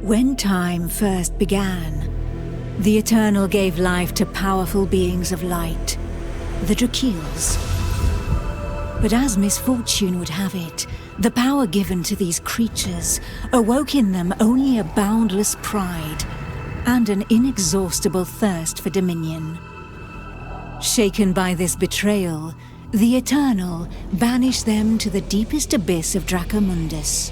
When time first began, the Eternal gave life to powerful beings of light, the Drakeels. But as misfortune would have it, the power given to these creatures awoke in them only a boundless pride and an inexhaustible thirst for dominion. Shaken by this betrayal, the Eternal banished them to the deepest abyss of Dracomundus.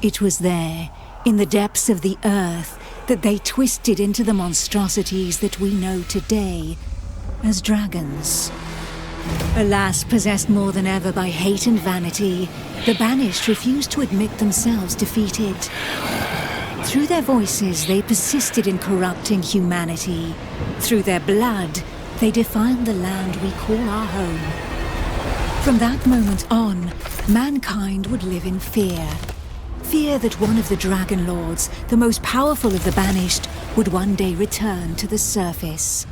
It was there, in the depths of the earth, that they twisted into the monstrosities that we know today as dragons. Alas, possessed more than ever by hate and vanity, the Banished refused to admit themselves defeated. Through their voices, they persisted in corrupting humanity. Through their blood, they defiled the land we call our home. From that moment on, mankind would live in fear. Fear that one of the Dragon Lords, the most powerful of the Banished, would one day return to the surface.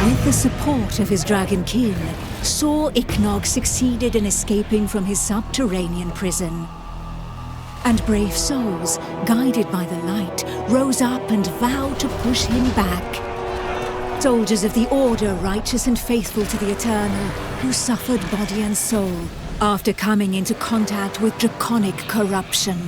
With the support of his dragon kin, Sor Ichnog succeeded in escaping from his subterranean prison. And brave souls, guided by the light, rose up and vowed to push him back. Soldiers of the Order, righteous and faithful to the Eternal, who suffered body and soul after coming into contact with draconic corruption.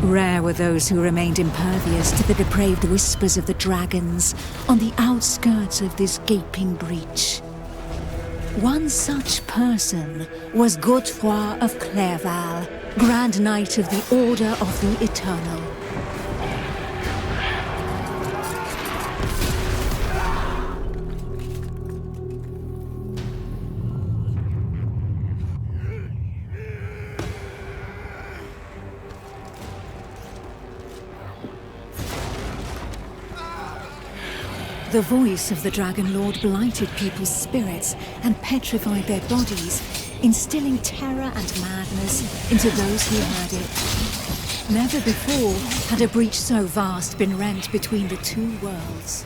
Rare were those who remained impervious to the depraved whispers of the dragons on the outskirts of this gaping breach. One such person was Godefroy of Clairval, Grand Knight of the Order of the Eternal. The voice of the Dragon Lord blighted people's spirits and petrified their bodies, instilling terror and madness into those who heard it. Never before had a breach so vast been rent between the two worlds.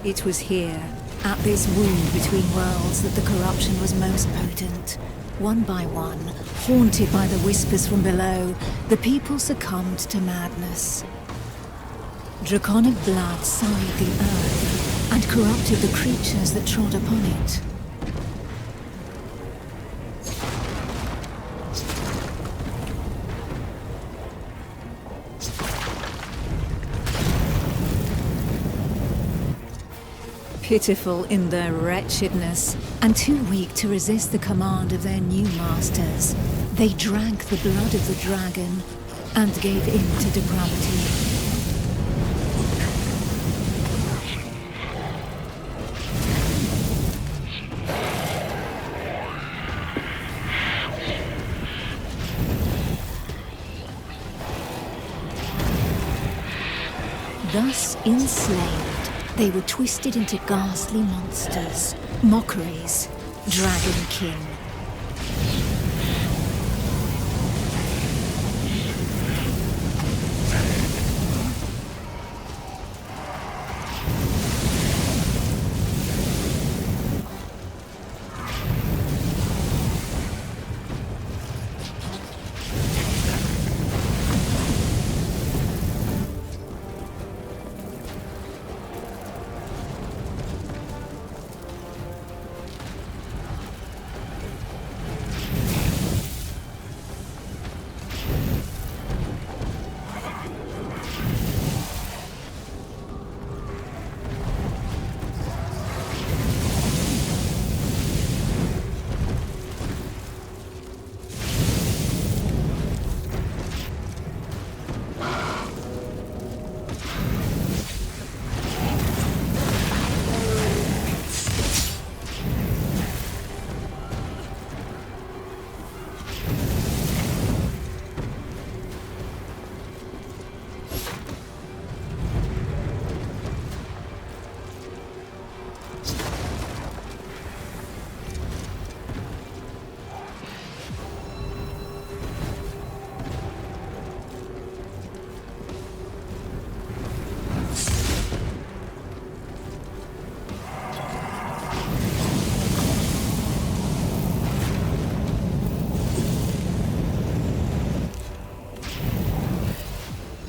It was here, at this wound between worlds, that the corruption was most potent. One by one, haunted by the whispers from below, the people succumbed to madness. Draconic blood sullied the earth and corrupted the creatures that trod upon it. Pitiful in their wretchedness, and too weak to resist the command of their new masters, they drank the blood of the dragon and gave in to depravity. Thus enslaved, they were twisted into ghastly monsters, mockeries, dragonkin.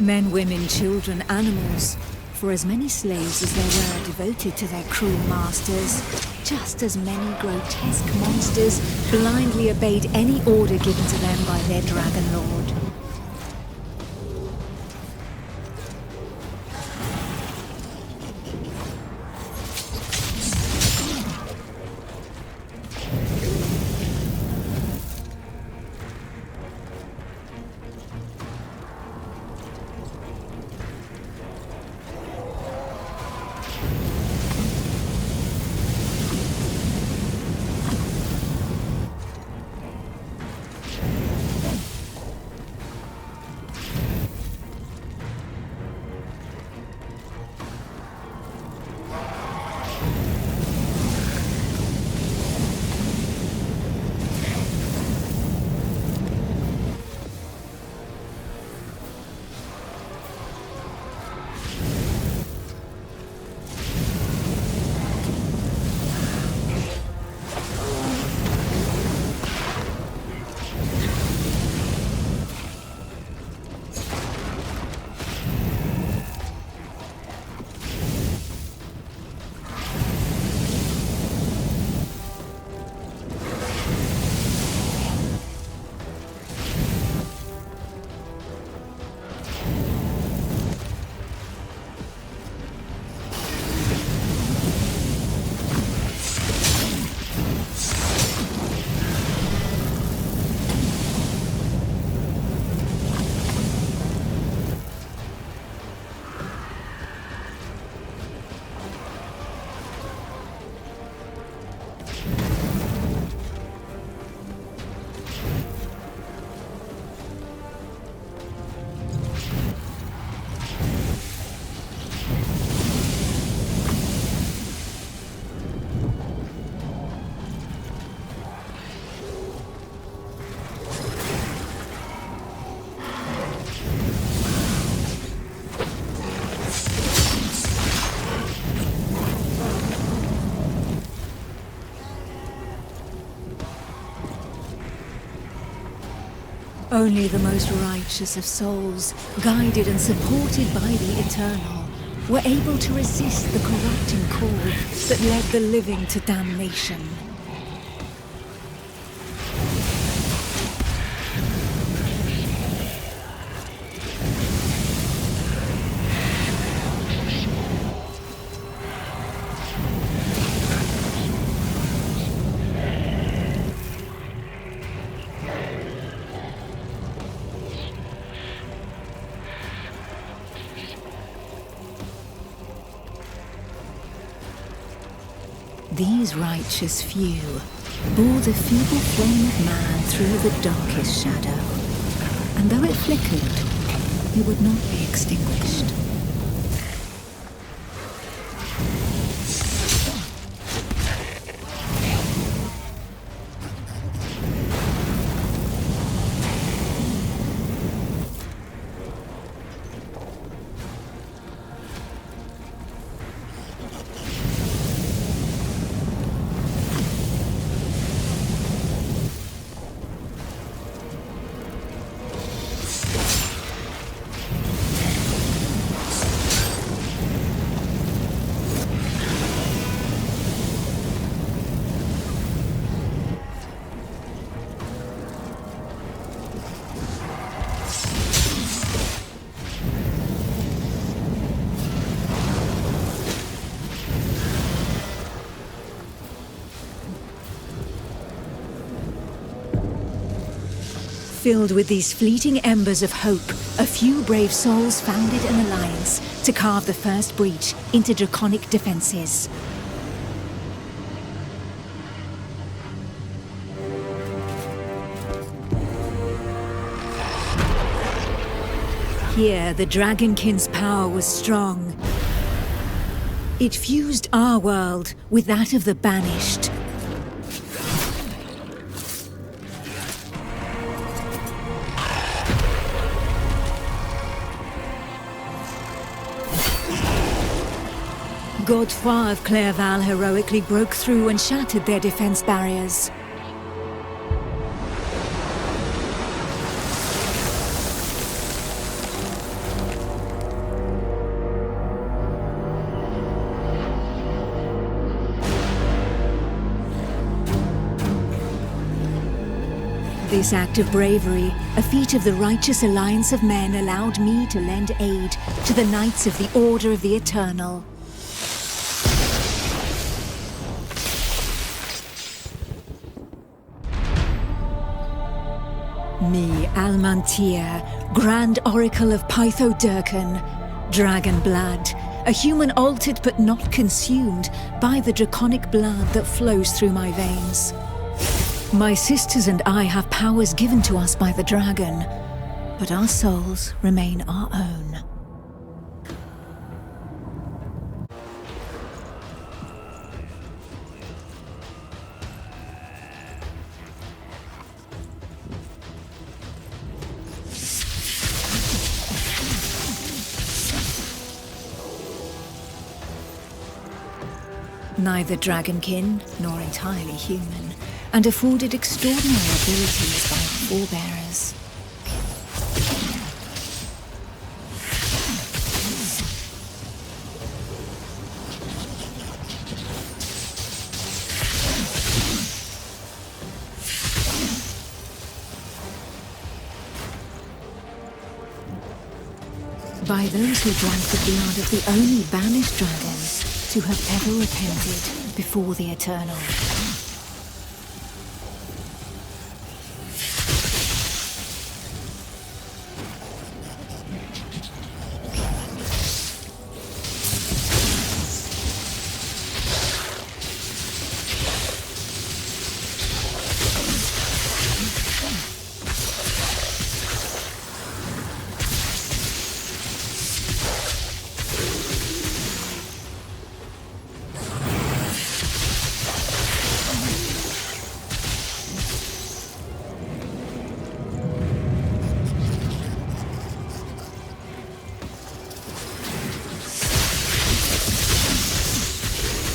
Men, women, children, animals. For as many slaves as there were devoted to their cruel masters, just as many grotesque monsters blindly obeyed any order given to them by their dragon lord. Only the most righteous of souls, guided and supported by the Eternal, were able to resist the corrupting call that led the living to damnation. These righteous few bore the feeble flame of man through the darkest shadow, and though it flickered, it would not be extinguished. Filled with these fleeting embers of hope, a few brave souls founded an alliance to carve the first breach into draconic defenses. Here, the Dragonkin's power was strong. It fused our world with that of the Banished. Godefroy of Clairval heroically broke through and shattered their defense barriers. This act of bravery, a feat of the righteous alliance of men, allowed me to lend aid to the Knights of the Order of the Eternal. Me, Almantir, Grand Oracle of Pythodurcan, Dragon Blood, a human altered but not consumed by the draconic blood that flows through my veins. My sisters and I have powers given to us by the dragon, but our souls remain our own. Neither dragonkin nor entirely human, and afforded extraordinary abilities by the forebearers. By those who drank the blood of the only banished dragon to have ever repented before the Eternal.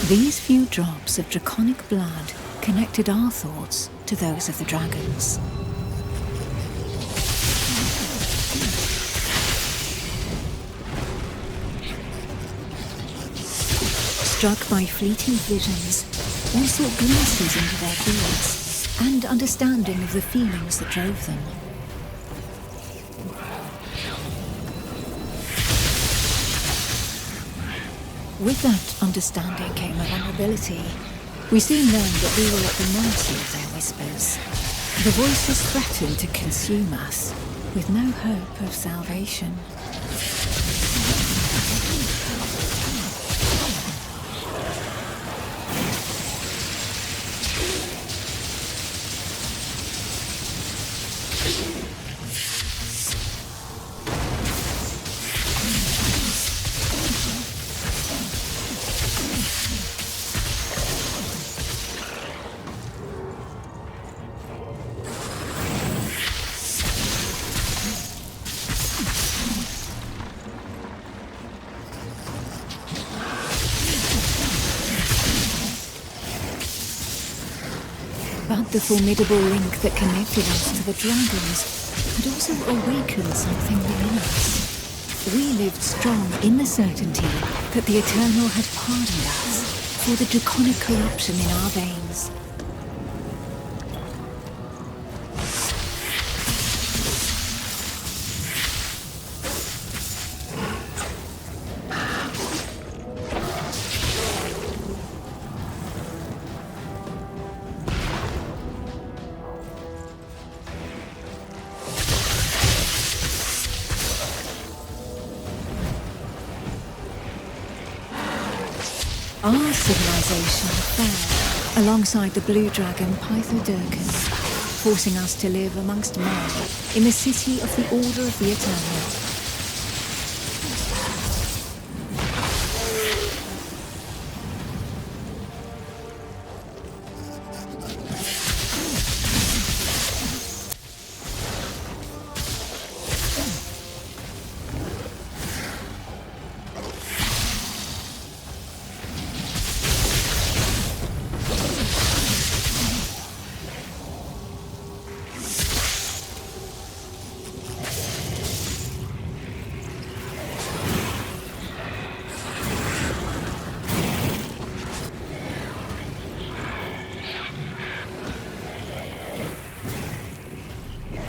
These few drops of draconic blood connected our thoughts to those of the dragons. Struck by fleeting visions, one sought glimpses into their beings and understanding of the feelings that drove them. With that understanding came a vulnerability. We soon learned that we were at the mercy of their whispers. The voices threatened to consume us, with no hope of salvation. But the formidable link that connected us to the dragons had also awakened something within us. We lived strong in the certainty that the Eternal had pardoned us for the draconic corruption in our veins. Our civilization fell alongside the blue dragon Pythodurcan, forcing us to live amongst men in the city of the Order of the Eternal.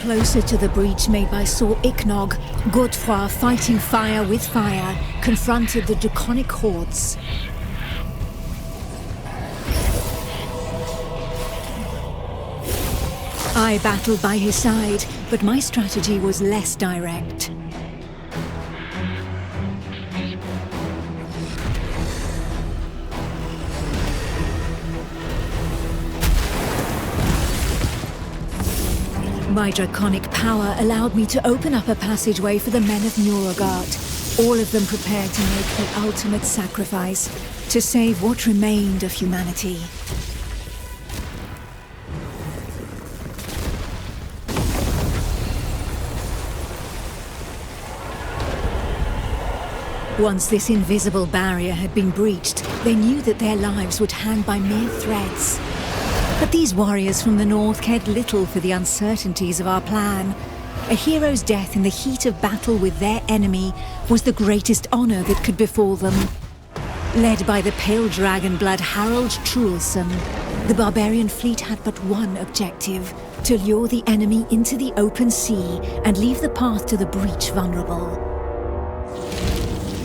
Closer to the breach made by Sir Ichnog, Godefroy, fighting fire with fire, confronted the draconic hordes. I battled by his side, but my strategy was less direct. My draconic power allowed me to open up a passageway for the men of Nuragard, all of them prepared to make the ultimate sacrifice to save what remained of humanity. Once this invisible barrier had been breached, they knew that their lives would hang by mere threads. But these warriors from the north cared little for the uncertainties of our plan. A hero's death in the heat of battle with their enemy was the greatest honor that could befall them. Led by the pale dragon blood Harald Truelson, the barbarian fleet had but one objective: to lure the enemy into the open sea and leave the path to the breach vulnerable.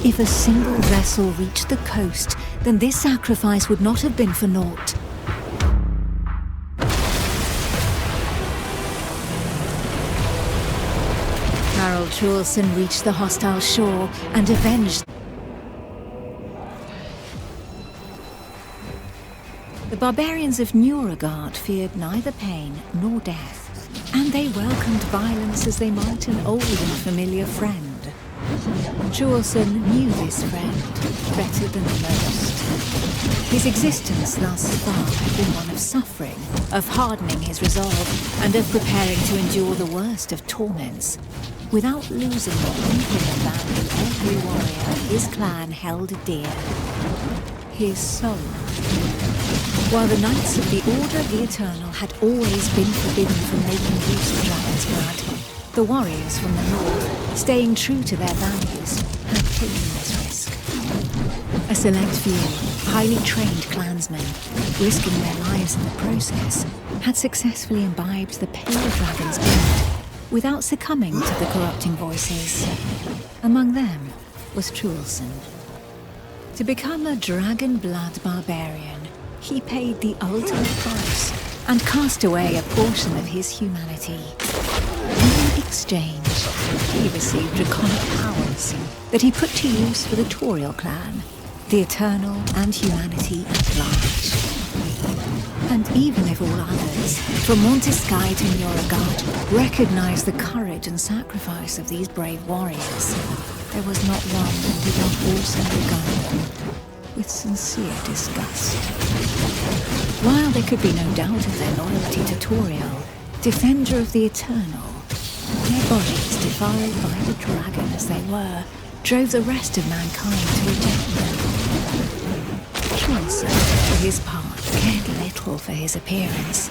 If a single vessel reached the coast, then this sacrifice would not have been for naught. Harald Truelson reached the hostile shore and avenged. The barbarians of Nuragard feared neither pain nor death, and they welcomed violence as they might an old and familiar friend. Truelson knew this friend better than most. His existence thus far had been one of suffering, of hardening his resolve, and of preparing to endure the worst of torments, without losing the infinite value every warrior his clan held dear: his soul. While the Knights of the Order of the Eternal had always been forbidden from making use of dragon's blood, the warriors from the north, staying true to their values, had taken this risk. A select few, highly trained clansmen, risking their lives in the process, had successfully imbibed the pale dragon's blood without succumbing to the corrupting voices. Among them was Truelson. To become a dragon blood barbarian, he paid the ultimate price and cast away a portion of his humanity. In exchange, he received draconic powers that he put to use for the Toriel clan, the Eternal, and humanity at large. And even if all others, from Montesquieu to Nuragard, recognized the courage and sacrifice of these brave warriors, there was not one that did not also regard them with sincere disgust. While there could be no doubt of their loyalty to Toriel, defender of the Eternal, their bodies, defiled by the dragon as they were, drove the rest of mankind to reject them. Corsair, for his part, cared little for his appearance.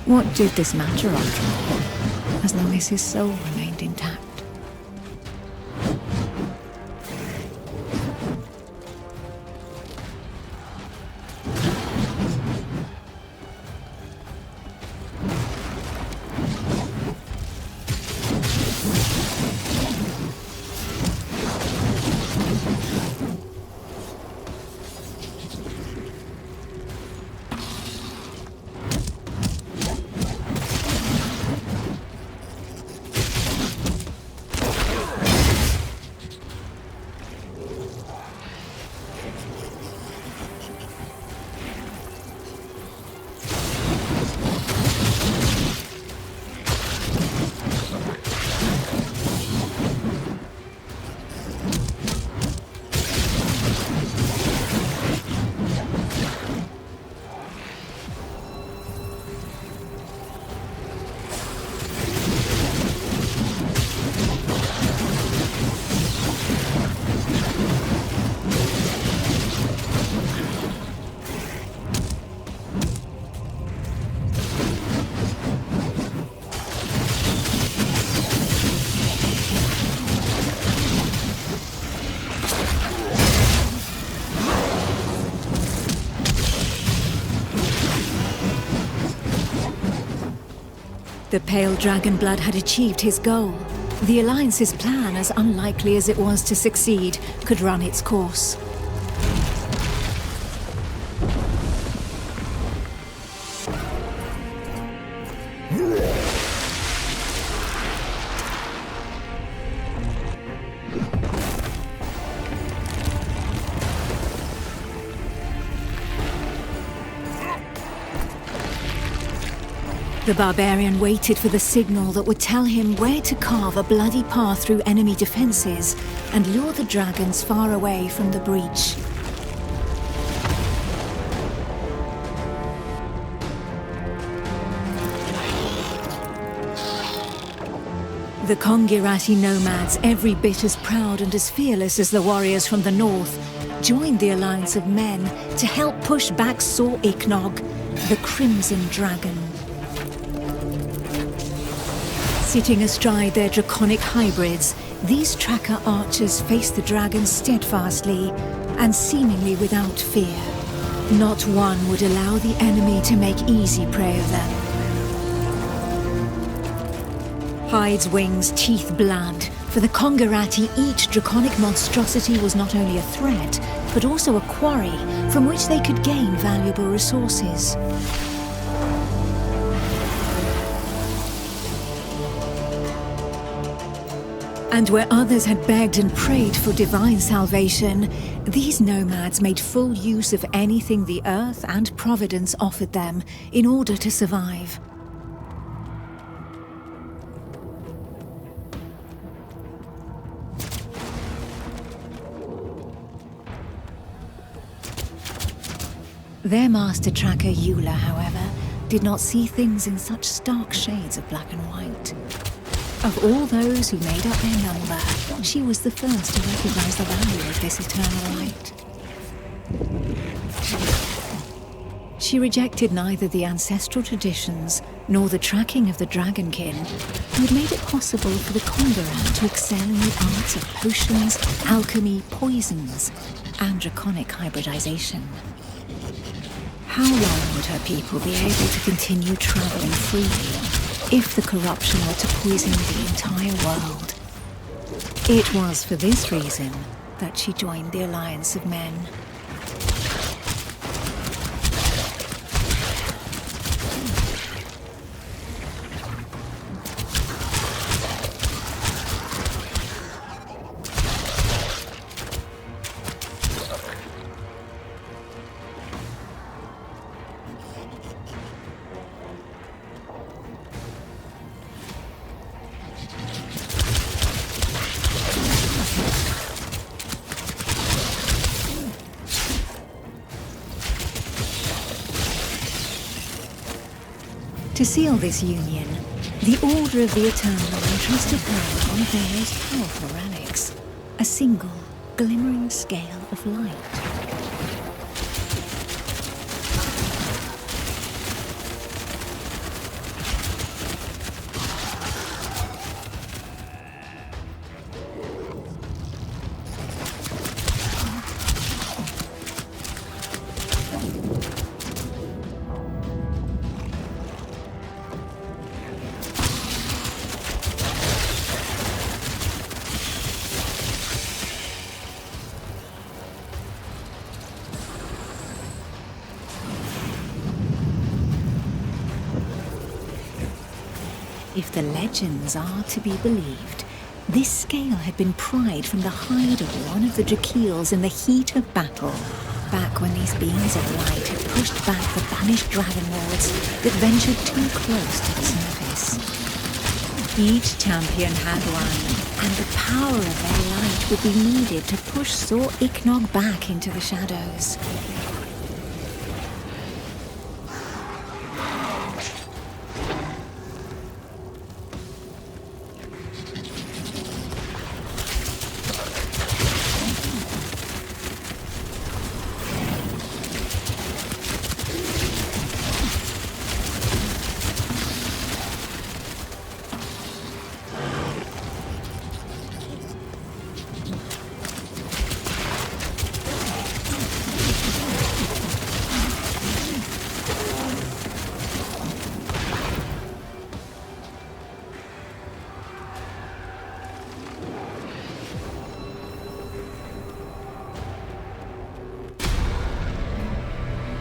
What did this matter after all, as long as his soul remained intact? The pale dragon blood had achieved his goal. The Alliance's plan, as unlikely as it was to succeed, could run its course. The barbarian waited for the signal that would tell him where to carve a bloody path through enemy defenses and lure the dragons far away from the breach. The Kongirati nomads, every bit as proud and as fearless as the warriors from the north, joined the alliance of men to help push back Sor Iknog, the Crimson Dragon. Sitting astride their draconic hybrids, these tracker archers faced the dragons steadfastly and seemingly without fear. Not one would allow the enemy to make easy prey of them. Hides, wings, teeth, blood. For the Kongirati, each draconic monstrosity was not only a threat, but also a quarry from which they could gain valuable resources. And where others had begged and prayed for divine salvation, these nomads made full use of anything the earth and providence offered them in order to survive. Their master tracker, Eula, however, did not see things in such stark shades of black and white. Of all those who made up their number, she was the first to recognize the value of this eternal light. She rejected neither the ancestral traditions nor the tracking of the Dragonkin, who had made it possible for the Kongoran to excel in the arts of potions, alchemy, poisons, and draconic hybridization. How long would her people be able to continue traveling freely if the corruption were to poison the entire world? It was for this reason that she joined the Alliance of Men. To seal this union, the Order of the Eternal entrusted her with one of their most powerful relics, a single, glimmering scale of light. If the legends are to be believed, this scale had been pried from the hide of one of the Drakeels in the heat of battle, back when these beams of light had pushed back the banished dragon lords that ventured too close to the surface. Each champion had one, and the power of their light would be needed to push Sor Iknog back into the shadows.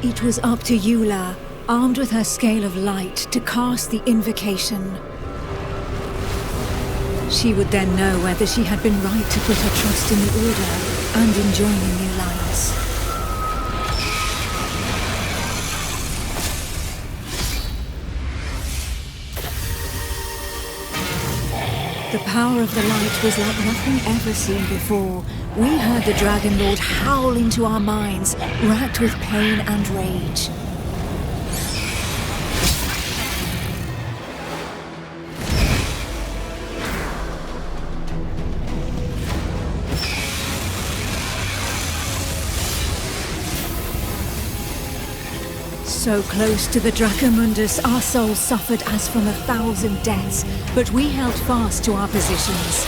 It was up to Eula, armed with her scale of light, to cast the invocation. She would then know whether she had been right to put her trust in the Order and in joining the Alliance. The power of the light was like nothing ever seen before. We heard the Dragon Lord howl into our minds, racked with pain and rage. So close to the Dracomundus, our souls suffered as from 1,000 deaths, but we held fast to our positions.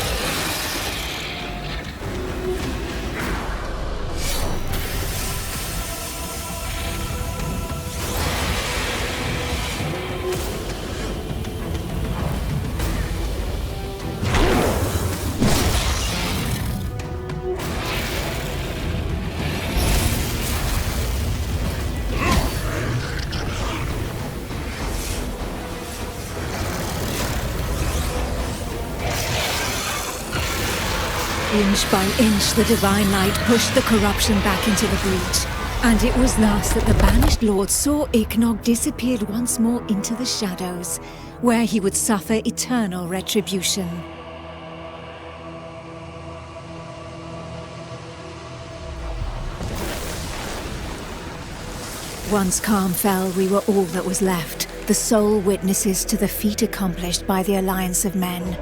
Inch by inch, the divine light pushed the corruption back into the breach. And it was thus that the Banished Lord saw Ignog disappeared once more into the shadows, where he would suffer eternal retribution. Once calm fell, we were all that was left, the sole witnesses to the feat accomplished by the Alliance of Men.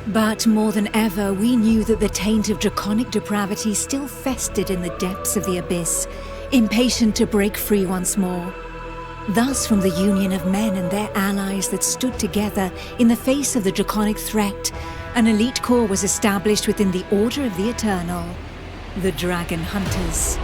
But more than ever, we knew that the taint of draconic depravity still festered in the depths of the abyss, impatient to break free once more. Thus, from the union of men and their allies that stood together in the face of the draconic threat, an elite corps was established within the Order of the Eternal, the Dragon Hunters.